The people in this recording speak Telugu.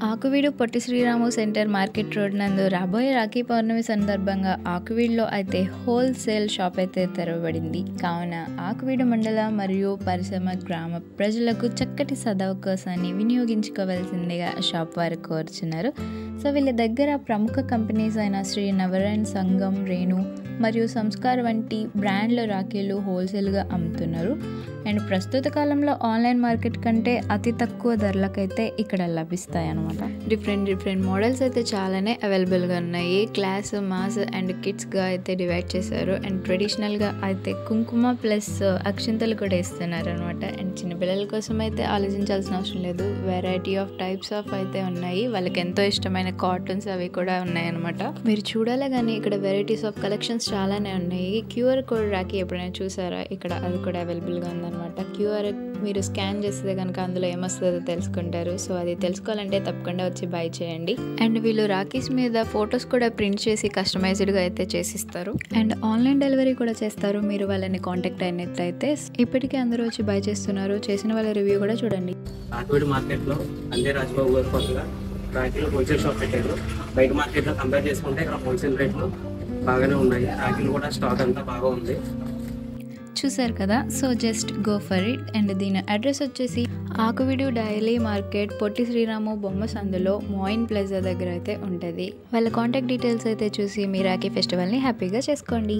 ఆకువీడు పొట్టి శ్రీరాము సెంటర్ మార్కెట్ రోడ్ నందు రాబోయే రాఖీ పౌర్ణమి సందర్భంగా ఆకువీడులో అయితే హోల్సేల్ షాప్ అయితే తెరవబడింది. కావున ఆకువీడు మండల మరియు పరిశ్రమ గ్రామ ప్రజలకు చక్కటి సదవకాశాన్ని వినియోగించుకోవాల్సిందిగా షాప్ వారు కోరుచున్నారు. సో వీళ్ళ దగ్గర ప్రముఖ కంపెనీస్ అయిన శ్రీ నవరన్ సంఘం, రేణు మరియు సంస్కార్ వంటి బ్రాండ్ల రాఖీలు హోల్సేల్గా అమ్ముతున్నారు. అండ్ ప్రస్తుత కాలంలో ఆన్లైన్ మార్కెట్ కంటే అతి తక్కువ ధరలకైతే ఇక్కడ లభిస్తాయి అన్నమాట. డిఫరెంట్ మోడల్స్ అయితే చాలానే అవైలబుల్గా ఉన్నాయి. క్లాస్, మాస్ అండ్ కిడ్స్గా అయితే డివైడ్ చేశారు. అండ్ ట్రెడిషనల్గా అయితే కుంకుమ ప్లస్ అక్షింతలు కూడా ఇస్తున్నారు అనమాట. అండ్ చిన్నపిల్లల కోసం అయితే ఆలోచించాల్సిన అవసరం లేదు. వెరైటీ ఆఫ్ టైప్స్ ఆఫ్ అయితే ఉన్నాయి. వాళ్ళకి ఎంతో ఇష్టమైన కాటన్స్ అవి కూడా ఉన్నాయి అనమాట. మీరు చూడాలి కానీ ఇక్కడ వెరైటీస్ ఆఫ్ కలెక్షన్స్ చాలానే ఉన్నాయి. క్యూఆర్ కోడ్ రాఖీ ఎప్పుడైనా చూసారా? ఇక్కడ అది కూడా అవైలబుల్గా ఉందన్నమాట. క్యూఆర్ మీరు స్కాన్ చేస్తే కనుక అందులో ఏమొస్తుందో తెలుసుకుంటారు. సో అది తెలుసుకోవాలంటే తప్పకుండా వచ్చి బై చేయండి. అండ్ వీళ్ళు రాఖీస్ మీద ఫొటోస్ కూడా ప్రింట్ చేసి కస్టమైజ్డ్గా అయితే చేసిస్తారు. అండ్ ఆన్లైన్ డెలివరీ కూడా చేస్తారు. మీరు వాళ్ళని కాంటాక్ట్ అయినట్లయితే ఇప్పటికే అందరూ వచ్చి బై చేస్తున్నారు. చేసిన వాళ్ళ రివ్యూ కూడా చూడండి. ఆకువీడు మార్కెట్లో అందే రాజబాబు గారు కొత్తగా రాఖీలు హోల్సేల్ షాప్ పెట్టారు. బయట మార్కెట్లో కంపేర్ చేసుకుంటే ఇక్కడ హోల్సేల్ రేట్లు బాగానే ఉన్నాయి. రాఖీలు కూడా స్టాక్ అంతా బాగా ఉంది. చూసారు కదా. So just go for it. And దీని అడ్రస్ వచ్చేసి ఆకువీడు డైలీ మార్కెట్ పొట్టి శ్రీరాము బొమ్మ సందులో మోయిన్ ప్లాజా దగ్గర అయితే ఉంటుంది. వాళ్ళ కాంటాక్ట్ డీటెయిల్స్ అయితే చూసి మీ రాఖీ ఫెస్టివల్ని హ్యాపీగా చేసుకోండి.